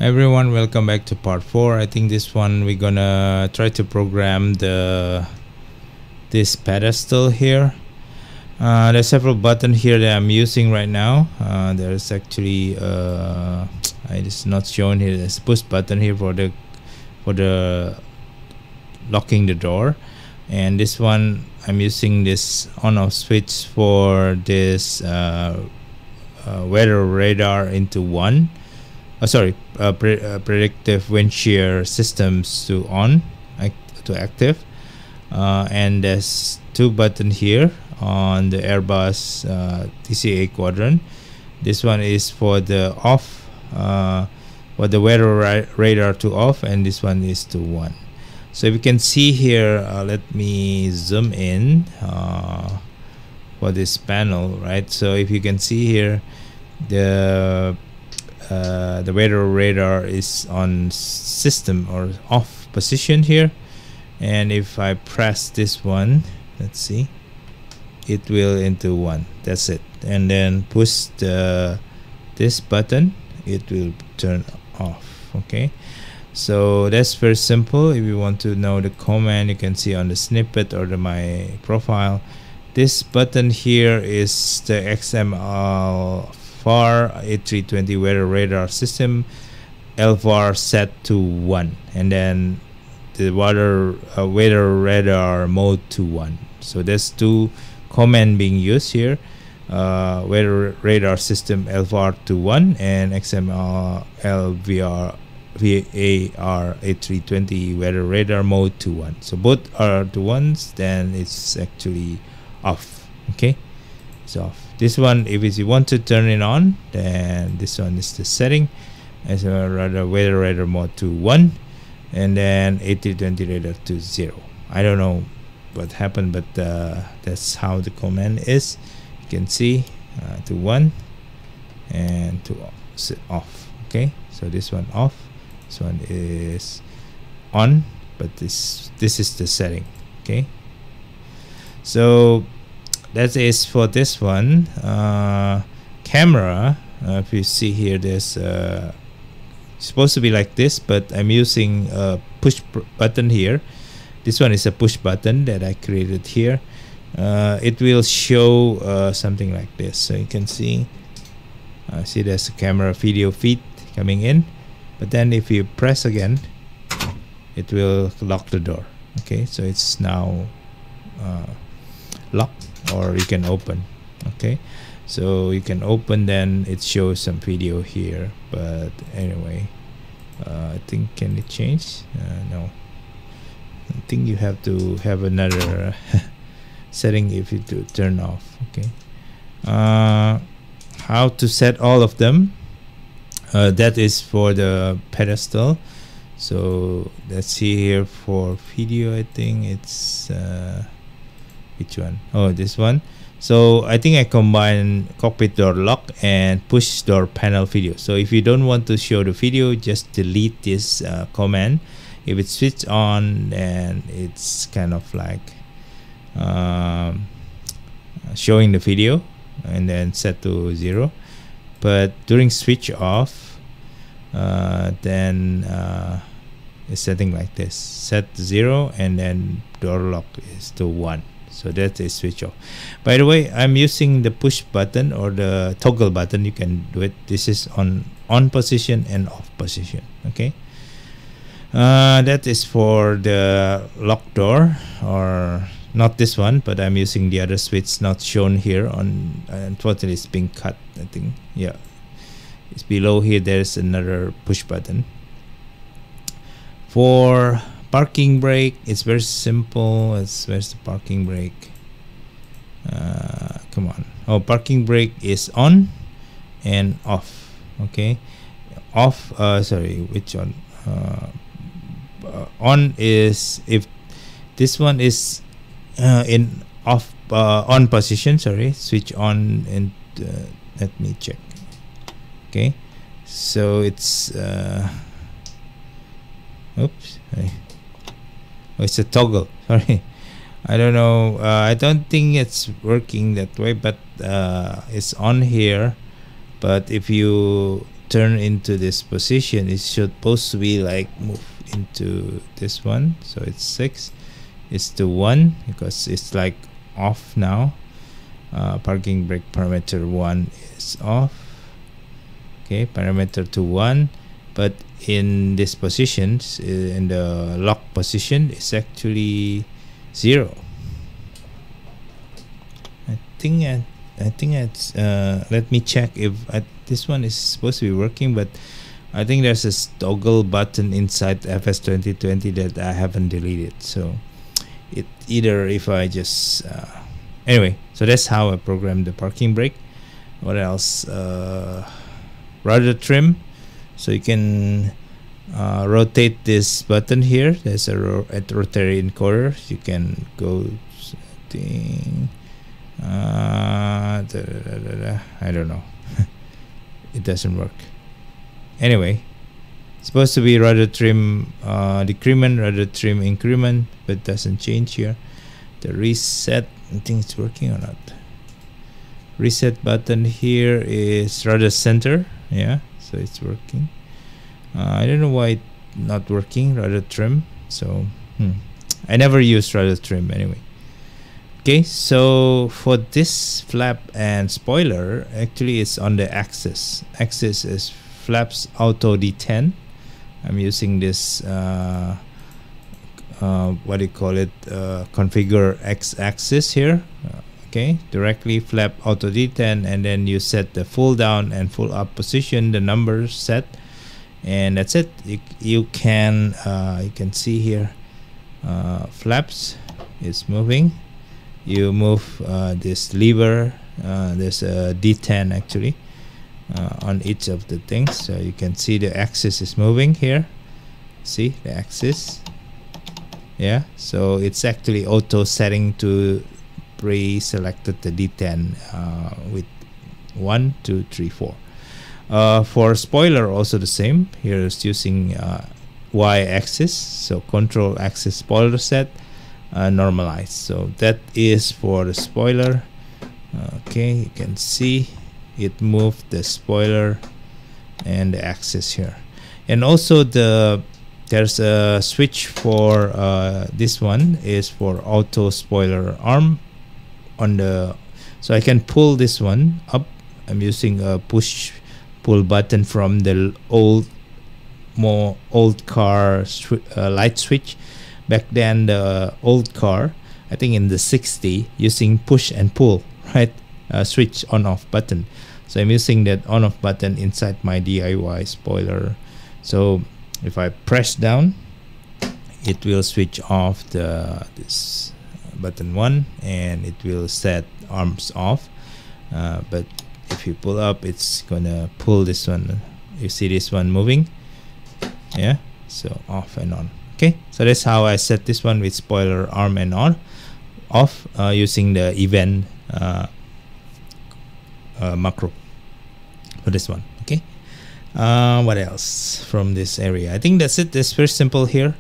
Everyone, welcome back to part 4. I think this one we're gonna try to program this pedestal here. There's several buttons here that I'm using right now. There's actually it's not shown here. There's a push button here for the locking the door, and this one I'm using this on-off switch for this weather radar into 1. Predictive wind shear systems to active, and there's 2 buttons here on the Airbus TCA Quadrant. This one is for the off, for the weather radar to off, and this one is to 1. So if you can see here, let me zoom in for this panel, right? So if you can see here, the weather radar is on system or off position here, and if I press this one, let's see, it will into 1. That's it. And then push this button, it will turn off. Okay, so that's very simple. If you want to know the command, you can see on the snippet or my profile. This button here is the XML A320 weather radar system LVAR set to 1, and then the weather radar mode to 1. So there's 2 command being used here, weather radar system LVAR to 1 and XML LVAR VAR A320 weather radar mode to 1. So both are to 1s, then it's actually off. Okay, it's off. This one, if you want to turn it on, then this one is the setting as a weather radar mode to 1, and then A320 radar to 0. I don't know what happened, but that's how the command is. You can see to 1 and to off. Okay, so this one off, this one is on, but this is the setting. Okay, so that is for this one. Camera, if you see here, there's supposed to be like this, but I'm using a push button here. This one is a push button that I created here. It will show something like this. So you can see there's a camera video feed coming in, but then if you press again, it will lock the door. Okay, so it's now locked, or you can open. Okay, so you can open, then it shows some video here, but anyway, I think, can it change? No, I think you have to have another setting if you do turn off. Okay, how to set all of them, that is for the pedestal. So let's see here for video. I think it's which one? Oh, this one. So I think I combine cockpit door lock and push door panel video. So if you don't want to show the video, just delete this command. If it's switched on, then it's kind of like showing the video, and then set to 0. But during switch off, then it's setting like this, set to 0, and then door lock is to 1. So that is switch off. By the way, I'm using the push button or the toggle button. You can do it. This is on position and off position. Okay, that is for the lock door, or not this one, but I'm using the other switch not shown here. Unfortunately, it's being cut, I think. Yeah, it's below here. There's another push button. For parking brake, it's very simple. Where's the parking brake? Come on. Oh, parking brake is on and off. Okay, off. Sorry, which one? On is if this one is in off, on position. Sorry, switch on, and let me check. Okay, so it's oops. Oh, it's a toggle. Sorry, I don't know. I don't think it's working that way, but it's on here. But if you turn into this position, it's supposed to be like move into this one. So it's 6. It's to 1 because it's like off now. Parking brake parameter 1 is off. Okay, parameter to 1, but in this position, in the lock position, it's actually 0. I think it's let me check if this one is supposed to be working, but I think there's a toggle button inside FS2020 that I haven't deleted. So it either if I just anyway, so that's how I programmed the parking brake. What else? Rudder trim, so you can rotate this button here. There's a rotary encoder. You can go setting. I don't know. It doesn't work. Anyway, it's supposed to be rudder trim decrement, rudder trim increment, but it doesn't change here. The reset, I think it's working or not. Reset button here is rudder center. Yeah, so it's working. I don't know why it's not working. Rudder trim. So I never use rudder trim anyway. Okay, so for this flap and spoiler, actually it's on the axis. Axis is flaps auto D10. I'm using this what do you call it, configure X axis here. Okay, directly flap auto D10, and then you set the full down and full up position, the numbers set, and that's it. You can see here flaps is moving. You move this lever, there's a D10 actually on each of the things, so you can see the axis is moving here. See the axis? Yeah, so it's actually auto setting to pre-selected the D10 with 1, 2, 3, 4. For spoiler also the same. Here is using Y-axis, so control axis spoiler set, normalize. So that is for the spoiler. Okay, you can see it moved the spoiler and the axis here. And also there's a switch for this one is for auto spoiler arm on the, so I can pull this one up. I'm using a push pull button from the old car light switch. Back then the old car, I think in the 60, using push and pull, right? Switch on off button. So I'm using that on off button inside my DIY spoiler. So if I press down, it will switch off this button 1, and it will set arms off. But if you pull up, it's gonna pull this one. You see this one moving? Yeah, so off and on. Okay, so that's how I set this one with spoiler arm and on off using the event macro for this one. Okay, what else from this area? I think that's it. It's very simple here.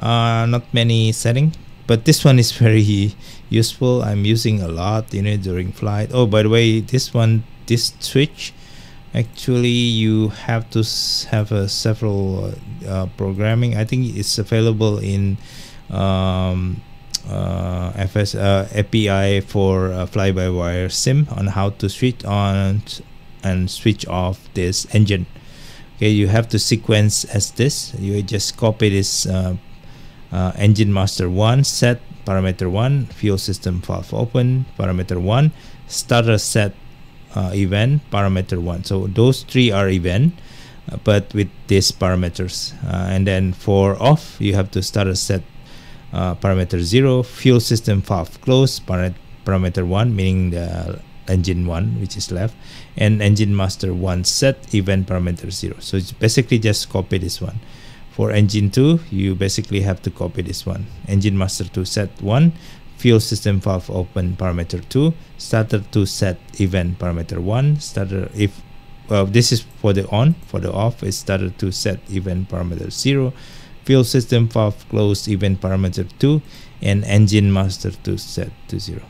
Not many settings, but this one is very useful. I'm using a lot during flight. Oh, by the way, this switch, actually you have to have several programming. I think it's available in FS API for fly-by-wire sim on how to switch on and switch off this engine. Okay, you have to sequence as this. You just copy this engine master 1 set parameter 1, fuel system valve open parameter 1, starter set event parameter 1. So those 3 are event, but with these parameters. And then for off, you have to starter set parameter 0, fuel system valve close parameter 1, meaning the engine 1 which is left, and engine master 1 set event parameter 0. So it's basically just copy this one. For engine 2, you basically have to copy this one. Engine master 2 set 1, fuel system valve open parameter 2, starter 2 set event parameter 1, starter if this is for the on. For the off is starter 2 set event parameter 0, fuel system valve close event parameter 2, and engine master 2 set to 0.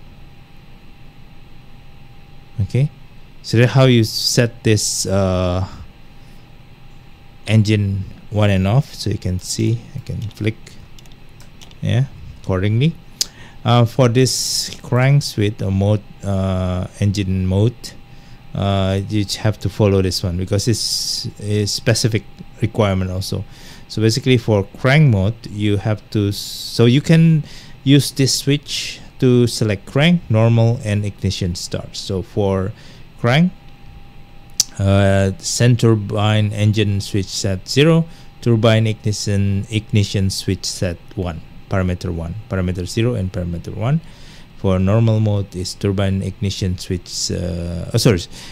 Okay, so that's how you set this engine on and off, so you can see I can flick accordingly. For this crank switch mode, engine mode, you have to follow this one because it's a specific requirement also. So basically for crank mode you have to, so you can use this switch to select crank, normal, and ignition start. So for crank, send turbine engine switch set 0, turbine ignition switch set 1, parameter 1, parameter 0 and parameter 1. For normal mode is turbine ignition switch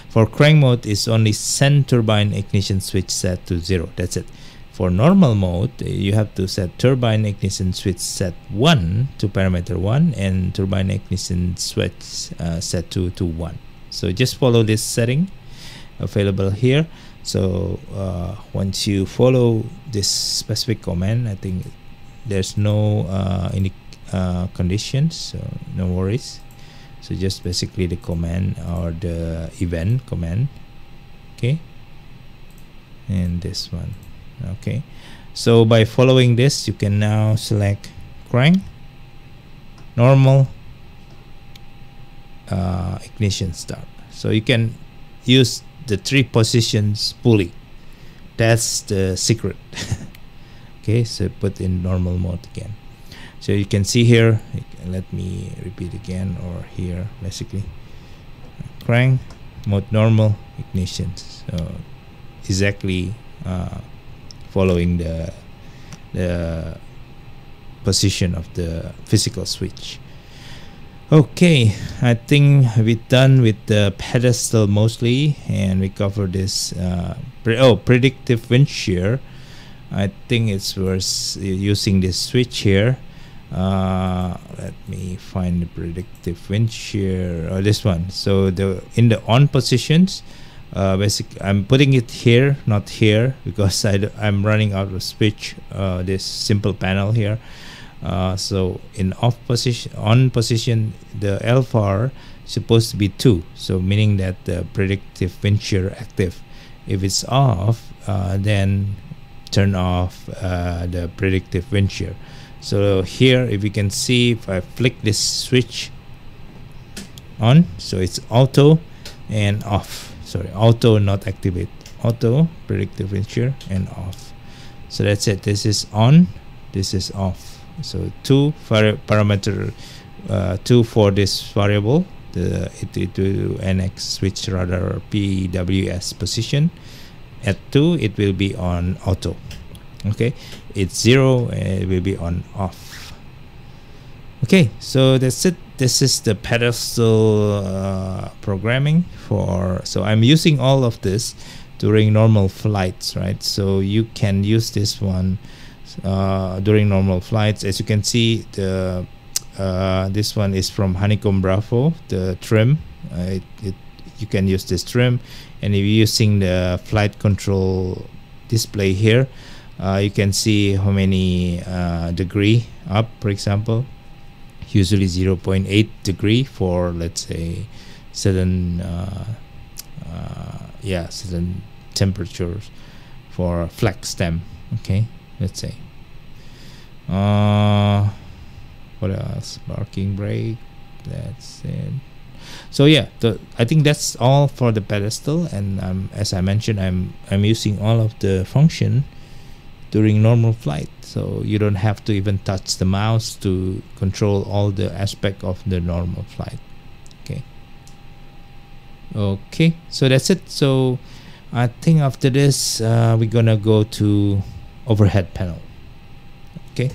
for crank mode is only send turbine ignition switch set to 0. That's it. For normal mode, you have to set turbine ignition switch set 1 to parameter 1 and turbine ignition switch set to 1. So just follow this setting available here. So once you follow this specific command, I think there's no any conditions, so no worries. So just basically the command or the event command, okay, and this one. Okay, so by following this you can now select crank, normal, ignition start. So you can use the 3 positions fully. That's the secret. Okay, so put in normal mode again. So you can see here, let me repeat again, or here basically, crank mode, normal, ignition. So exactly following the position of the physical switch. Okay, I think we're done with the pedestal mostly, and we covered this predictive wind shear. I think it's worth using this switch here. Let me find the predictive wind shear, or this one. So in the on positions, basically I'm putting it here, not here, because I'm running out of switch this simple panel here. So in on position, the alpha is supposed to be 2, so meaning that the predictive wind shear active. If it's off, then turn off the predictive wind shear. So here, if you can see, if I flick this switch on, so it's auto and off. Sorry, auto, not activate. Auto, predictive wind shear, and off. So that's it. This is on, this is off. So 2 parameter 2 for this variable, the A32NX switch radar PWS position. At 2 it will be on auto. Okay, it's 0 and it will be on off. Okay, so that's it. This is the pedestal programming for, so I'm using all of this during normal flights, right? So you can use this one during normal flights. As you can see, the this one is from Honeycomb Bravo, the trim. You can use this trim, and if you're using the flight control display here, you can see how many degree up, for example. Usually 0.8 degree for, let's say, certain certain temperatures for flex stem. Okay, let's say what else, parking brake, that's it. So yeah, I think that's all for the pedestal, and as I mentioned, I'm using all of the function during normal flight, so you don't have to even touch the mouse to control all the aspect of the normal flight. Okay, so that's it. So I think after this we're gonna go to overhead panel. Okay.